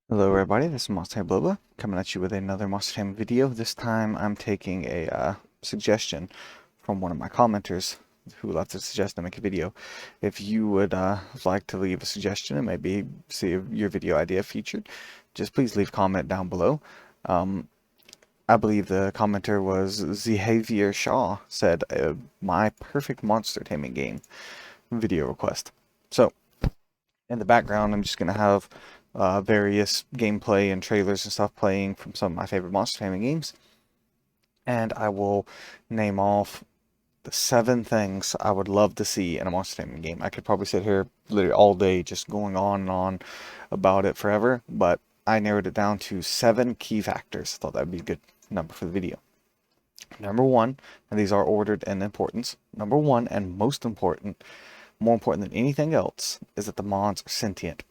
Hello everybody, this is Monstertaming coming at you with another Monstertaming video. This time I'm taking a suggestion from one of my commenters who left a suggestion to make a video. If you would like to leave a suggestion and maybe see your video idea featured, just please leave a comment down below. I believe the commenter was Xavier Shaw, said my perfect monster taming game video request. So in the background, I'm just going to have various gameplay and trailers and stuff playing from some of my favorite monster taming games. And I will name off the 7 things I would love to see in a monster taming game. I could probably sit here literally all day just going on and on about it forever, but I narrowed it down to 7 key factors. I thought that would be a good number for the video. Number 1, and these are ordered in importance, number 1 and most important, more important than anything else, is that the mons are sentient.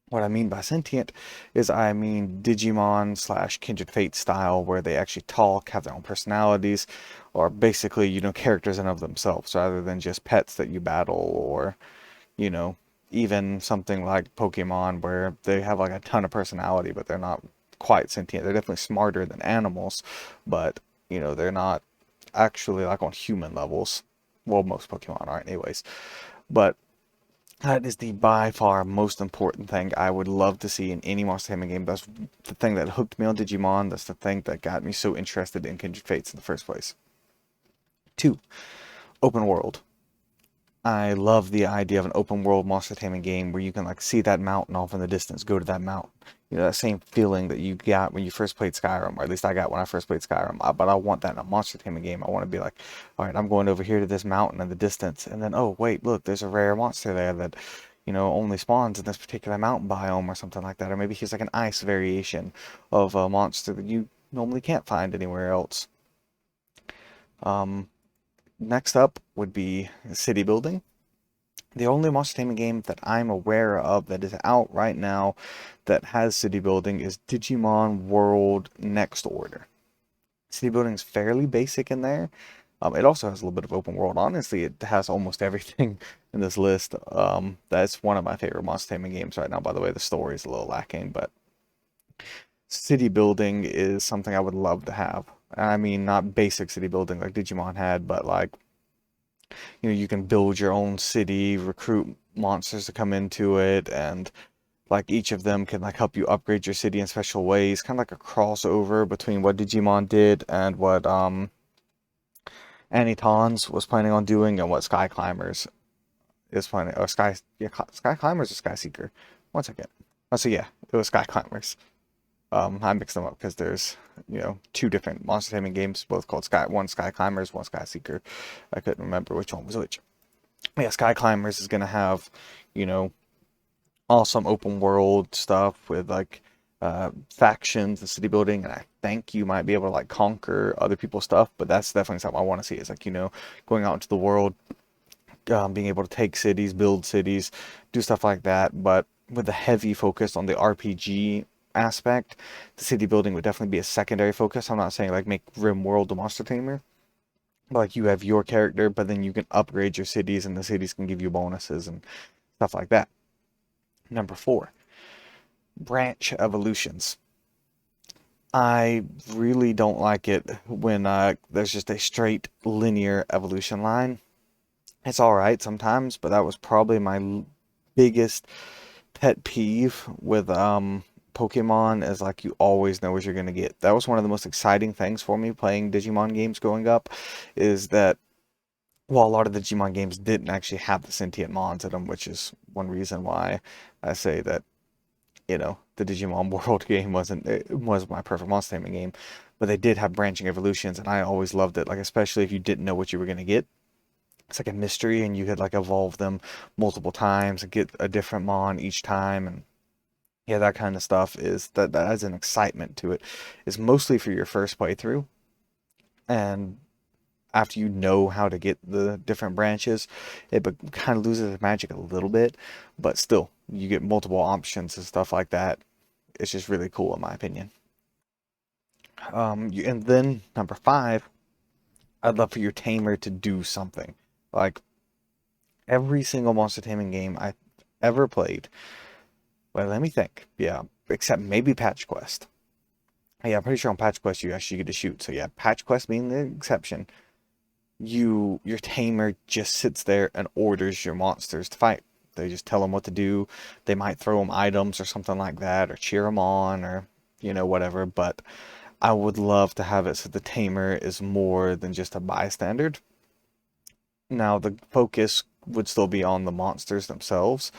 What I mean by sentient is I mean Digimon slash Kindred Fate style, where they actually talk, have their own personalities, or basically, characters in of themselves, rather than just pets that you battle, or, you know, even something like Pokemon, where they have like a ton of personality, but they're not quite sentient. They're definitely smarter than animals, but, they're not actually like on human levels. Well, most Pokemon aren't anyways. But that is the by far most important thing I would love to see in any Monster Taming game. That's the thing that hooked me on Digimon. That's the thing that got me so interested in Kindred Fates in the first place. 2. Open world. I love the idea of an open world monster taming game where you can like see that mountain off in the distance, go to that mountain. That same feeling that you got when you first played Skyrim, or at least I got when I first played Skyrim. But I want that in a monster taming game. I want to be like, all right, I'm going over here to this mountain in the distance, and then oh wait, look, there's a rare monster there that only spawns in this particular mountain biome or something like that. Or maybe he's like an ice variation of a monster that you normally can't find anywhere else. Um, Next up would be city building. The only monster taming game that I'm aware of that is out right now that has city building is Digimon World Next Order. City building is fairly basic in there. It also has a little bit of open world. Honestly, it has almost everything in this list. That's one of my favorite monster taming games right now. By the way, the story is a little lacking, but city building is something I would love to have. I mean, not basic city building like Digimon had, but like you can build your own city, recruit monsters to come into it, and like each of them can like help you upgrade your city in special ways, kind of like a crossover between what Digimon did and what Anitons was planning on doing and what Sky Climbers is planning, or Sky Climbers or Sky Seeker. One second. Oh, so yeah, it was Sky Climbers. I mixed them up because there's, 2 different monster taming games, both called one Sky Climbers, one Sky Seeker. I couldn't remember which one was which. Yeah, Sky Climbers is gonna have, you know, awesome open world stuff with like factions and city building, and I think you might be able to like conquer other people's stuff, but that's definitely something I want to see. Is like, going out into the world, being able to take cities, build cities, do stuff like that, but with a heavy focus on the RPG aspect. The city building would definitely be a secondary focus. I'm not saying like make RimWorld the Monster Tamer, but like you have your character, but then you can upgrade your cities, and the cities can give you bonuses and stuff like that. Number 4, branch evolutions. I really don't like it when there's just a straight linear evolution line. It's all right sometimes, but that was probably my biggest pet peeve with Pokemon, is like you always know what you're gonna get. That was one of the most exciting things for me playing Digimon games growing up, is that while a lot of the Digimon games didn't actually have the sentient mons in them, which is one reason why I say that the Digimon World game was my perfect monster taming game, but they did have branching evolutions, and I always loved it. Like especially if you didn't know what you were gonna get, it's like a mystery, and you could like evolve them multiple times and get a different mon each time, and yeah, that kind of stuff that has an excitement to it. It's mostly for your first playthrough, and after you know how to get the different branches, it kind of loses its magic a little bit, but still, you get multiple options and stuff like that. It's just really cool in my opinion. And then number 5, I'd love for your tamer to do something. Like every single monster taming game I've ever played. Well, let me think. Yeah, except maybe Patch Quest. Yeah, I'm pretty sure on Patch Quest you actually get to shoot. So yeah, Patch Quest being the exception, your tamer just sits there and orders your monsters to fight. They just tell them what to do. They might throw them items or something like that, or cheer them on, or whatever. But I would love to have it so the tamer is more than just a bystander. Now the focus would still be on the monsters themselves,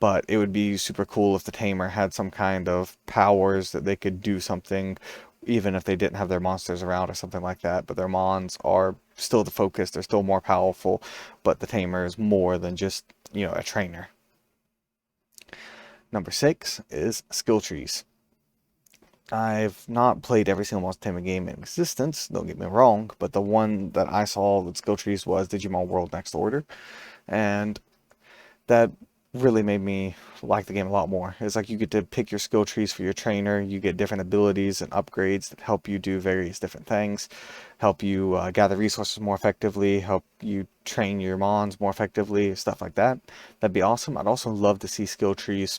but it would be super cool if the tamer had some kind of powers that they could do something even if they didn't have their monsters around or something like that. But their mons are still the focus, they're still more powerful, but the tamer is more than just, a trainer. Number 6 is skill trees. I've not played every single Monstertaming game in existence, don't get me wrong, but the one that I saw with skill trees was Digimon World Next Order, and that really made me like the game a lot more. It's like you get to pick your skill trees for your trainer, you get different abilities and upgrades that help you do various different things, help you gather resources more effectively, help you train your mons more effectively, stuff like that. That'd be awesome. I'd also love to see skill trees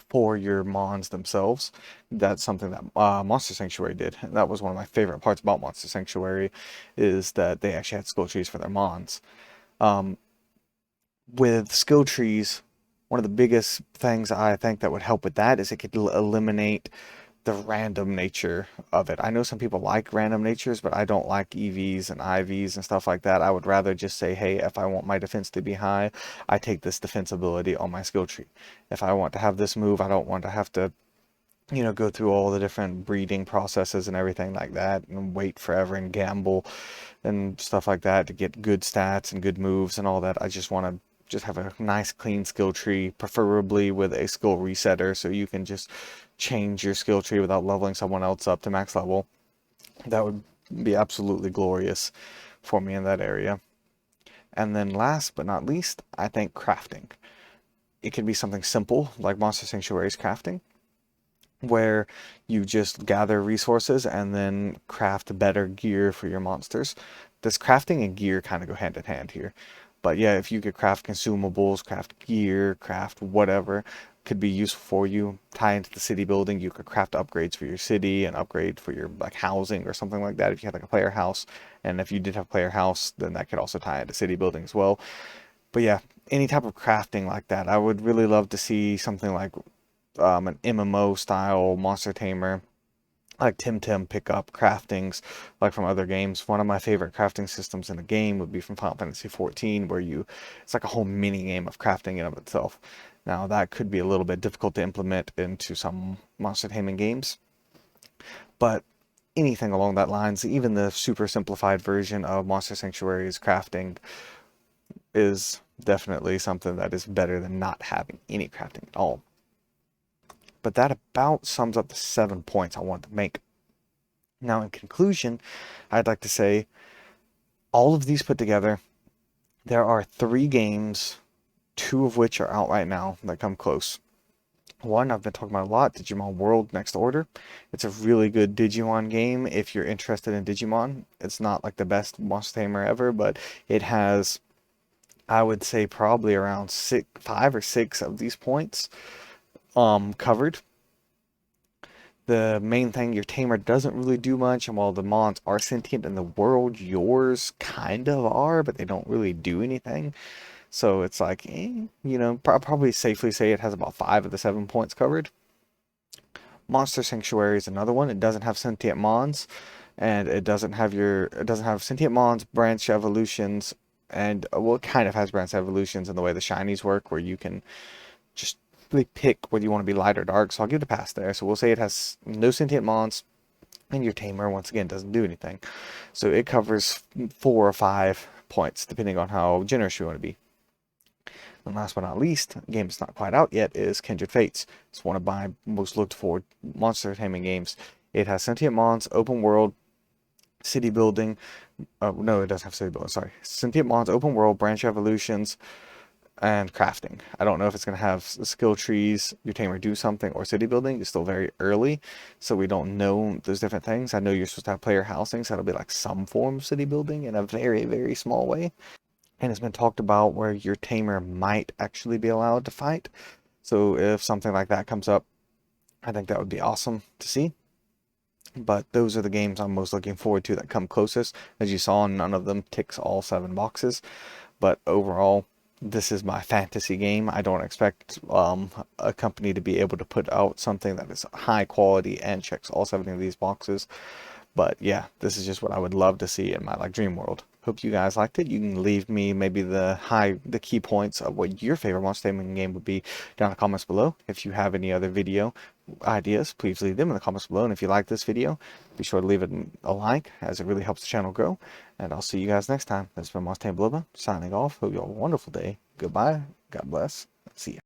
for your mons themselves. That's something that Monster Sanctuary did. And that was one of my favorite parts about Monster Sanctuary, is that they actually had skill trees for their mons. With skill trees, one of the biggest things I think that would help with that is it could eliminate the random nature of it. I know some people like random natures, but I don't like EVs and IVs and stuff like that. I would rather just say, hey, if I want my defense to be high, I take this defense ability on my skill tree. If I want to have this move, I don't want to have to, go through all the different breeding processes and everything like that and wait forever and gamble and stuff like that to get good stats and good moves and all that. I just want to just have a nice clean skill tree, preferably with a skill resetter, so you can just change your skill tree without leveling someone else up to max level. That would be absolutely glorious for me in that area. And then last but not least, I think crafting. It could be something simple like Monster Sanctuary's crafting, where you just gather resources and then craft better gear for your monsters. Does crafting and gear kind of go hand in hand here? But yeah, if you could craft consumables, craft gear, craft whatever could be useful for you, tie into the city building, you could craft upgrades for your city and upgrade for your like housing or something like that if you had like a player house. And if you did have a player house, then that could also tie into city building as well. But yeah, any type of crafting like that, I would really love to see something like an MMO style Monstertamer, like Tim pick up craftings like from other games. One of my favorite crafting systems in a game would be from Final Fantasy XIV, where it's like a whole mini game of crafting in of itself. Now that could be a little bit difficult to implement into some Monstertaming games, but anything along that lines, even the super simplified version of Monster Sanctuary's crafting is definitely something that is better than not having any crafting at all. But that about sums up the 7 points I want to make. Now, in conclusion, I'd like to say all of these put together, there are 3 games, 2 of which are out right now that come close. One I've been talking about a lot, Digimon World Next Order. It's a really good Digimon game if you're interested in Digimon. It's not like the best Monster Tamer ever, but it has, I would say, probably around 5 or 6 of these points covered. The main thing, your tamer doesn't really do much, and while the mons are sentient in the world, yours kind of are, but they don't really do anything. So it's like, probably safely say it has about 5 of the 7 points covered. Monster Sanctuary is another one. It doesn't have sentient mons, and it doesn't have sentient mons, branch evolutions, and well, it kind of has branch evolutions in the way the shinies work, where you can just really pick whether you want to be light or dark. So I'll give it a pass there. So we'll say it has no sentient mons, and your tamer once again doesn't do anything. So it covers 4 or 5 points depending on how generous you want to be. And last but not least, a game that's not quite out yet is Kindred Fates. It's one of my most looked for monster taming games. It has sentient mons, open world, city building. No, it doesn't have city building, sorry. Sentient mons, open world, branch evolutions, and crafting. I don't know if it's going to have skill trees, your tamer do something, or city building. It's still very early, so we don't know those different things. I know you're supposed to have player housing, so that'll be like some form of city building in a very, very small way. And it's been talked about where your tamer might actually be allowed to fight. So if something like that comes up, I think that would be awesome to see. But those are the games I'm most looking forward to that come closest. As you saw, none of them ticks all 7 boxes. But overall, this is my fantasy game. I don't expect a company to be able to put out something that is high quality and checks all 7 of these boxes. But yeah, this is just what I would love to see in my dream world. Hope you guys liked it. You can leave me maybe the key points of what your favorite Monstertaming game would be down in the comments below. If you have any other video ideas, please leave them in the comments below. And if you like this video, be sure to leave it a like, as it really helps the channel grow. And I'll see you guys next time. This has been Bisloba signing off. Hope you all have a wonderful day. Goodbye. God bless. See ya.